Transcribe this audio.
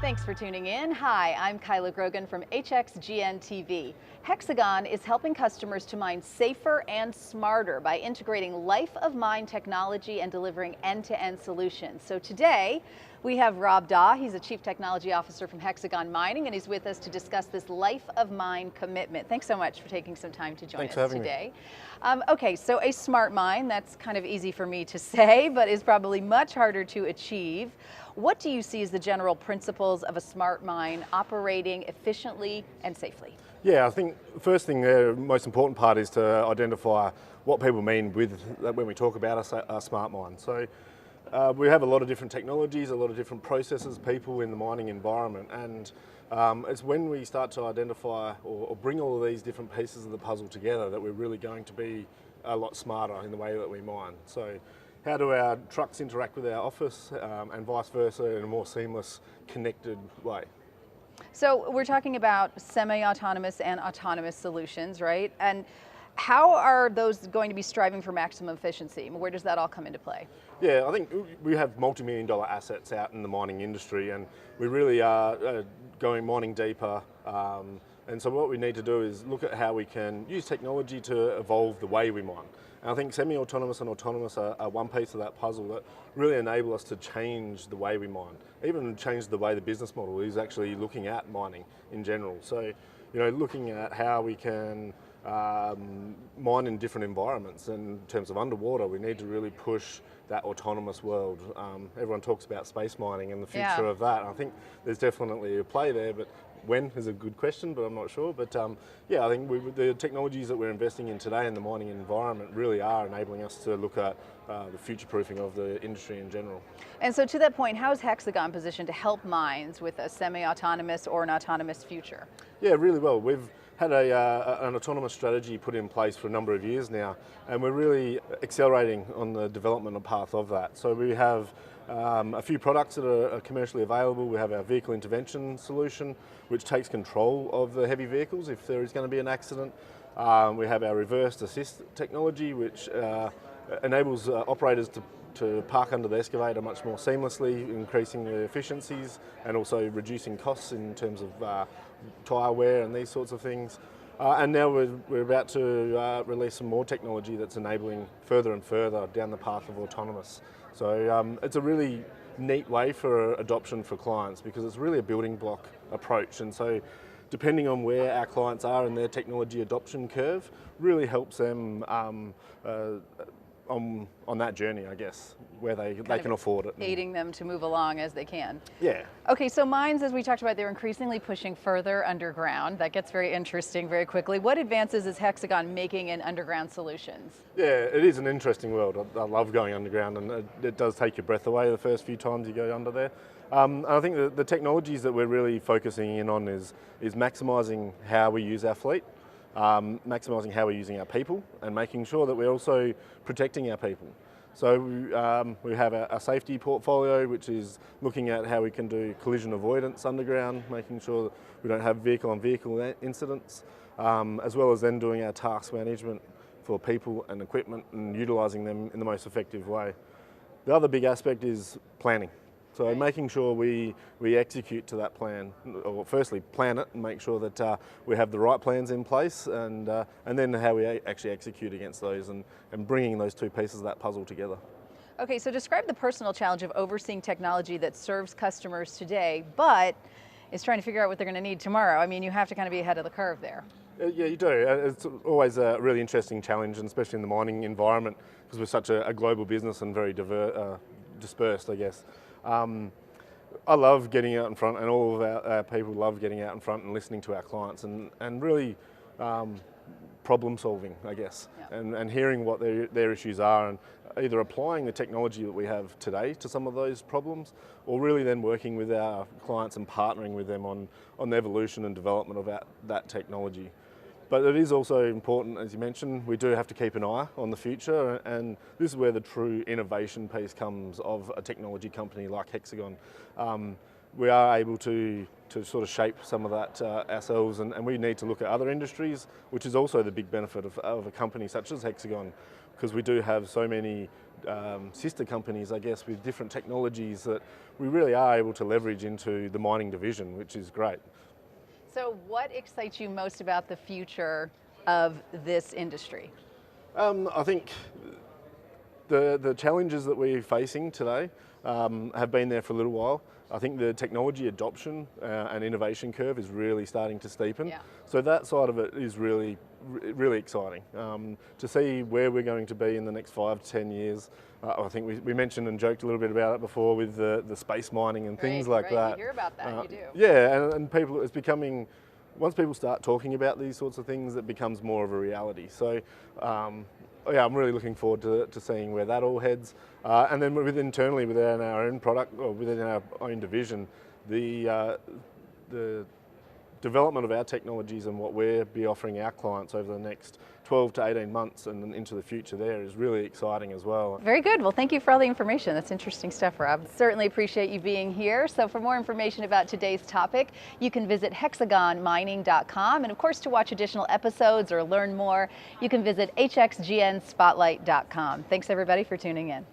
Thanks for tuning in. Hi, I'm Kyla Grogan from HXGN TV. Hexagon is helping customers to mine safer and smarter by integrating life-of-mine technology and delivering end-to-end solutions. So today, we have Rob Daw. He's a Chief Technology Officer from Hexagon Mining, and he's with us to discuss this life-of-mine commitment. Thanks so much for taking some time to join us today. Okay, so a smart mine, that's kind of easy for me to say, but is probably much harder to achieve. What do you see as the general principles of a smart mine operating efficiently and safely? Yeah, I think the first thing, the most important part is to identify what people mean with when we talk about a smart mine. So we have a lot of different technologies, a lot of different processes, people in the mining environment, and it's when we start to identify or bring all of these different pieces of the puzzle together that we're really going to be a lot smarter in the way that we mine. So how do our trucks interact with our office and vice versa in a more seamless, connected way? So we're talking about semi-autonomous and autonomous solutions, right? And how are those going to be striving for maximum efficiency? Where does that all come into play? Yeah, I think we have multi-million-dollar assets out in the mining industry, and we really are mining deeper. And so what we need to do is look at how we can use technology to evolve the way we mine. And I think semi-autonomous and autonomous are one piece of that puzzle that really enable us to change the way we mine, even change the way the business model is actually looking at mining in general. So, you know, looking at how we can mine in different environments. And in terms of underwater, we need to really push that autonomous world. Everyone talks about space mining and the future of that. I think there's definitely a play there, but when is a good question, but I'm not sure. But yeah, I think the technologies that we're investing in today in the mining environment really are enabling us to look at the future-proofing of the industry in general. And so to that point, how is Hexagon positioned to help mines with a semi-autonomous or an autonomous future? Yeah, really well. We've had an autonomous strategy put in place for a number of years now, and we're really accelerating on the development path of that. So we have a few products that are commercially available. We have our vehicle intervention solution, which takes control of the heavy vehicles if there is going to be an accident. We have our reversed assist technology, which enables operators to park under the excavator much more seamlessly, increasing the efficiencies and also reducing costs in terms of tyre wear and these sorts of things. And now we're about to release some more technology that's enabling further and further down the path of autonomous. So it's a really neat way for adoption for clients because it's really a building block approach. And so depending on where our clients are in their technology adoption curve, really helps them on that journey, I guess, where they can afford it. Aiding them to move along as they can. Yeah. Okay, so mines, as we talked about, they're increasingly pushing further underground. That gets very interesting very quickly. What advances is Hexagon making in underground solutions? Yeah, it is an interesting world. I love going underground, and it does take your breath away the first few times you go under there. I think the technologies that we're really focusing in on is maximising how we use our fleet. Maximising how we're using our people and making sure that we're also protecting our people. So we have a safety portfolio which is looking at how we can do collision avoidance underground, making sure that we don't have vehicle-on-vehicle incidents, as well as then doing our task management for people and equipment and utilising them in the most effective way. The other big aspect is planning. So making sure we execute to that plan, or firstly plan it and make sure that we have the right plans in place, and then how we actually execute against those, and bringing those two pieces of that puzzle together. Okay, so describe the personal challenge of overseeing technology that serves customers today, but is trying to figure out what they're going to need tomorrow. I mean, you have to kind of be ahead of the curve there. Yeah, you do. It's always a really interesting challenge, and especially in the mining environment, because we're such a global business and very dispersed, I guess. I love getting out in front, and all of our people love getting out in front and listening to our clients and really problem solving, I guess, and hearing what their issues are, and either applying the technology that we have today to some of those problems, or really then working with our clients and partnering with them on the evolution and development of that technology. But it is also important, as you mentioned, we do have to keep an eye on the future, and this is where the true innovation piece comes of a technology company like Hexagon. We are able to sort of shape some of that ourselves, and we need to look at other industries, which is also the big benefit of a company such as Hexagon, because we do have so many sister companies, I guess, with different technologies that we really are able to leverage into the mining division, which is great. So what excites you most about the future of this industry? I think the challenges that we're facing today have been there for a little while. I think the technology adoption and innovation curve is really starting to steepen. Yeah. So that side of it is really exciting. To see where we're going to be in the next 5 to 10 years. I think we mentioned and joked a little bit about it before with the space mining and things like that. You hear about that, you do. Yeah, and people, it's becoming, once people start talking about these sorts of things, it becomes more of a reality. So yeah, I'm really looking forward to seeing where that all heads. And then internally within our own product, or within our own division, the development of our technologies and what we'll be offering our clients over the next 12 to 18 months and into the future there is really exciting as well. Very good. Well, thank you for all the information. That's interesting stuff, Rob. Certainly appreciate you being here. So for more information about today's topic, you can visit hexagonmining.com. And of course, to watch additional episodes or learn more, you can visit hxgnspotlight.com. Thanks everybody for tuning in.